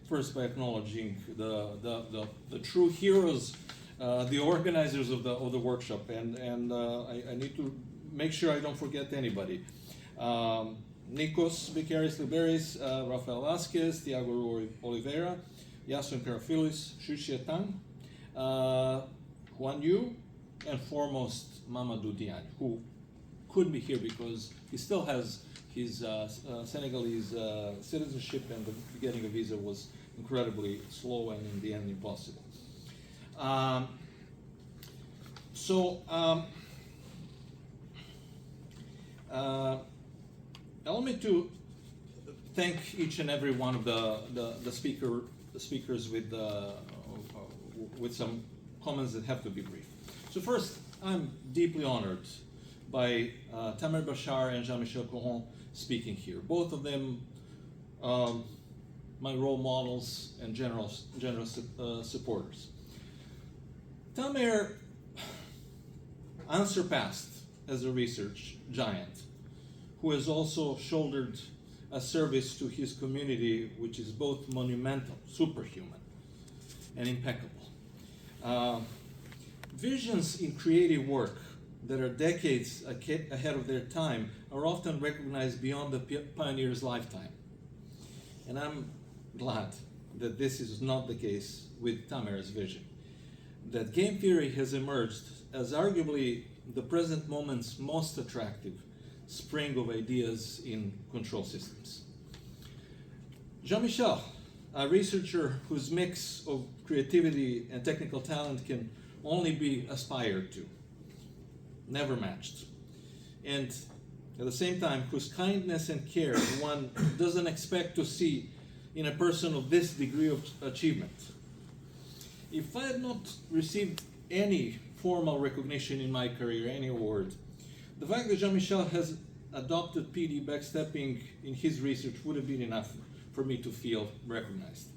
first by acknowledging the true heroes, the organizers of the workshop, and I need to make sure I don't forget anybody. Nikos Vicaris Liberis, Rafael Vasquez, Tiago Oliveira, Yasun Karafilis, Shuxia Tang, Juan Yu, and foremost Mamadou Diagne, who couldn't be here because he still has his Senegalese citizenship, and getting a visa was incredibly slow and in the end impossible. Allow me to thank each and every one of the speakers with some comments that have to be brief. So first, I'm deeply honored by Tamer Başar and Jean-Michel Coron speaking here. Both of them my role models and generous supporters. Tamer, unsurpassed as a research giant, who has also shouldered a service to his community which is both monumental, superhuman, and impeccable. Visions in creative work that are decades ahead of their time are often recognized beyond the pioneer's lifetime. And I'm glad that this is not the case with Tamer's vision. That game theory has emerged as arguably the present moment's most attractive spring of ideas in control systems. Jean-Michel, a researcher whose mix of creativity and technical talent can only be aspired to, never matched. And at the same time, whose kindness and care one doesn't expect to see in a person of this degree of achievement. If I had not received any formal recognition in my career, any award, the fact that Jean-Michel has adopted PD backstepping in his research would have been enough for me to feel recognized.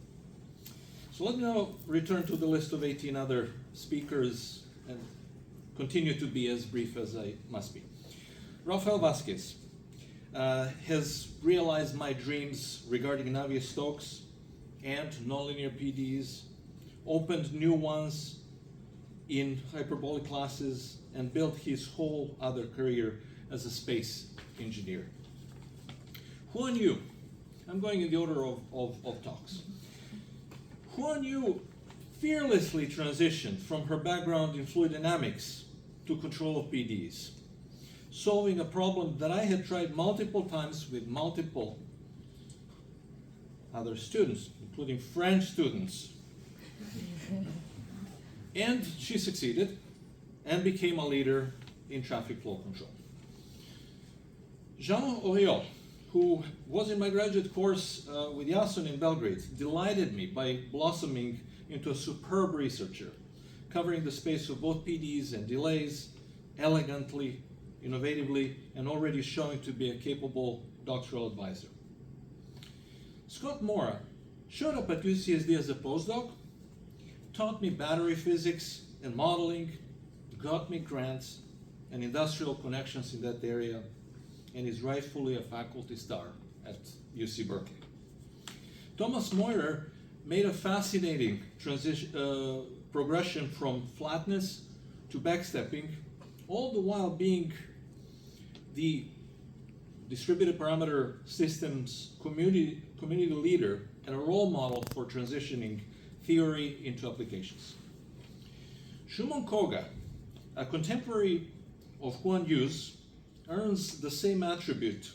So let me now return to the list of 18 other speakers and continue to be as brief as I must be. Rafael Vasquez has realized my dreams regarding Navier-Stokes and nonlinear PDEs, opened new ones in hyperbolic classes, and built his whole other career as a space engineer. Juan Yu, I'm going in the order of talks. Juan Yu fearlessly transitioned from her background in fluid dynamics to control of PDEs, solving a problem that I had tried multiple times with multiple other students, including French students. And she succeeded and became a leader in traffic flow control. Jean Oriol, who was in my graduate course with Yasun in Belgrade, delighted me by blossoming into a superb researcher, covering the space of both PDEs and delays elegantly, innovatively, and already showing to be a capable doctoral advisor. Scott Mora showed up at UCSD as a postdoc, taught me battery physics and modeling, got me grants and industrial connections in that area, and is rightfully a faculty star at UC Berkeley. Thomas Moirer made a fascinating progression from flatness to backstepping, all the while being the distributed parameter systems community leader and a role model for transitioning theory into applications. Shumon Koga, a contemporary of Juan Yu's, earns the same attribute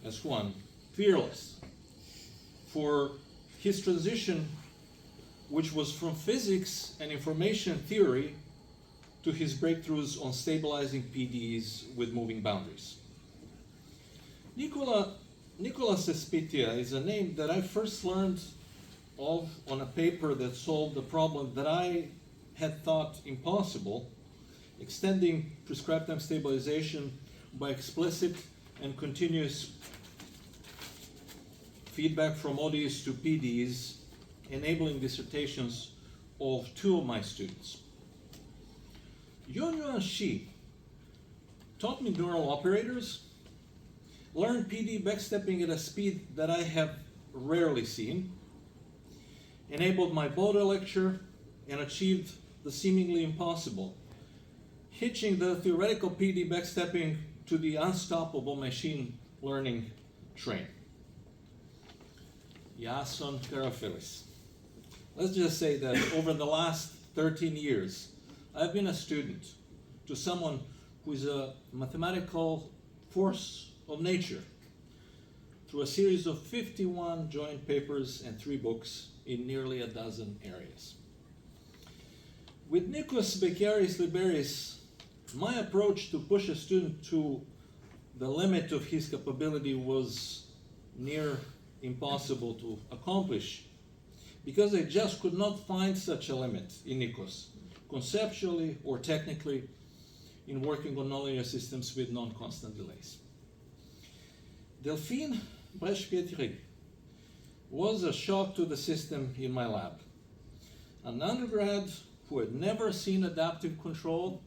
as Juan, fearless, for his transition, which was from physics and information theory to his breakthroughs on stabilizing PDEs with moving boundaries. Nicolas Espitia is a name that I first learned of on a paper that solved a problem that I had thought impossible, extending prescribed time stabilization by explicit and continuous feedback from ODEs to PDEs, enabling dissertations of two of my students. Yuanyuan Shi taught me neural operators, learned PD backstepping at a speed that I have rarely seen, enabled my BODE lecture, and achieved the seemingly impossible, hitching the theoretical PD backstepping to the unstoppable machine learning train. Iason Karaphilis. Let's just say that over the last 13 years, I've been a student to someone who is a mathematical force of nature through a series of 51 joint papers and 3 books in nearly a dozen areas. With Nikos Bekiaris Liberis, my approach to push a student to the limit of his capability was near impossible to accomplish, because I just could not find such a limit in Nikos, conceptually or technically, in working on nonlinear systems with non-constant delays. Delphine Brèche-Pietri was a shock to the system in my lab. An undergrad who had never seen adaptive control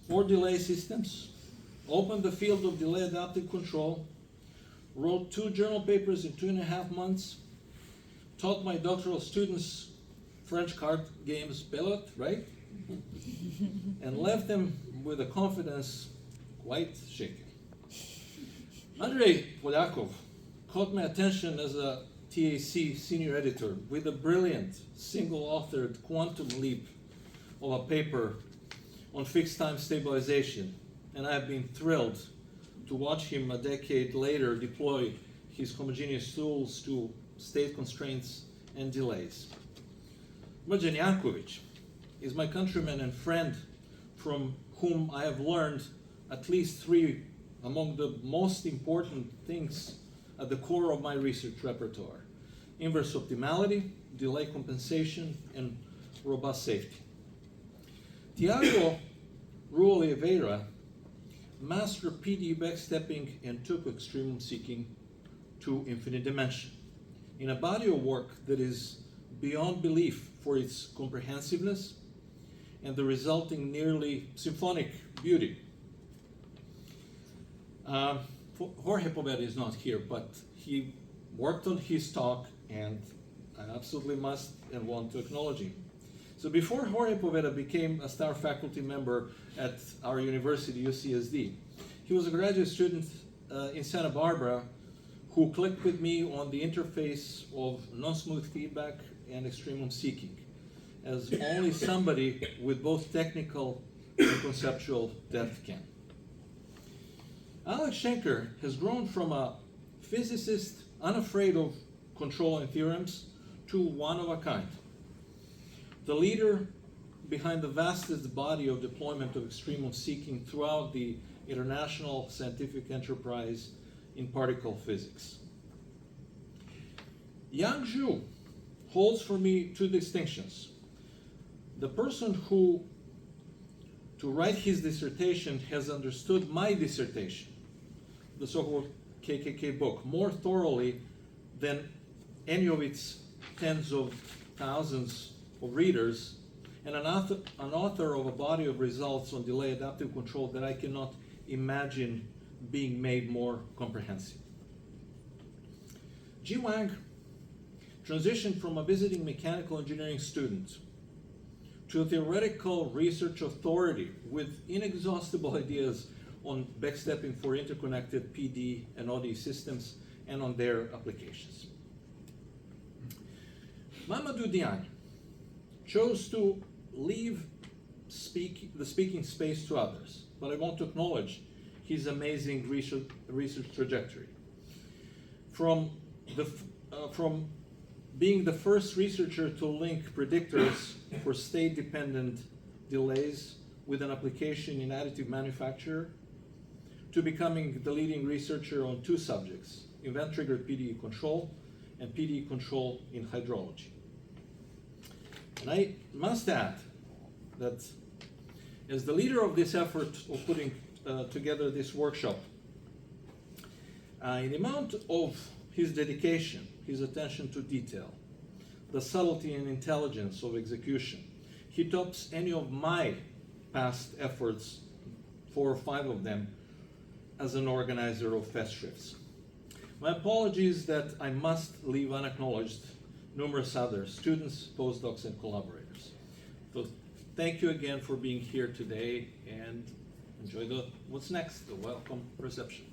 or delay systems, opened the field of delay adaptive control, wrote 2 journal papers in 2.5 months, taught my doctoral students French card games Pelot, right? And left them with a confidence quite shaken. Andrei Polyakov caught my attention as a TAC senior editor with a brilliant single-authored quantum leap of a paper on fixed time stabilization, and I have been thrilled to watch him a decade later deploy his homogeneous tools to state constraints and delays. Mladen Jankovic is my countryman and friend from whom I have learned at least 3 among the most important things at the core of my research repertoire: inverse optimality, delay compensation, and robust safety. Tiago Rua Oliveira mastered PDE backstepping and took extremum seeking to infinite dimension in a body of work that is beyond belief for its comprehensiveness and the resulting nearly symphonic beauty. Jorge Poveda is not here, but he worked on his talk, and I absolutely must and want to acknowledge him. So before Jorge Poveda became a star faculty member at our university, UCSD, he was a graduate student in Santa Barbara who clicked with me on the interface of non-smooth feedback and extremum seeking, as only somebody with both technical and conceptual depth can. Alex Schenker has grown from a physicist unafraid of control and theorems to one of a kind, the leader behind the vastest body of deployment of extremum seeking throughout the international scientific enterprise in particle physics. Yang Zhu holds for me 2 distinctions. The person who, to write his dissertation, has understood my dissertation, the so-called KKK book, more thoroughly than any of its tens of thousands of readers, and an author of a body of results on delay adaptive control that I cannot imagine being made more comprehensive. Ji Wang transitioned from a visiting mechanical engineering student to a theoretical research authority with inexhaustible ideas on backstepping for interconnected PDE and ODE systems and on their applications. Mamadou Diagne chose to leave the speaking space to others, but I want to acknowledge his amazing research trajectory. From being the first researcher to link predictors for state-dependent delays with an application in additive manufacture, to becoming the leading researcher on 2 subjects, event-triggered PDE control and PDE control in hydrology. And I must add that as the leader of this effort of putting together this workshop, in the amount of his dedication, his attention to detail, the subtlety and intelligence of execution, he tops any of my past efforts, 4 or 5 of them, as an organizer of fest trips. My apologies that I must leave unacknowledged numerous others, students, postdocs, and collaborators. So thank you again for being here today, and enjoy what's next, the welcome reception.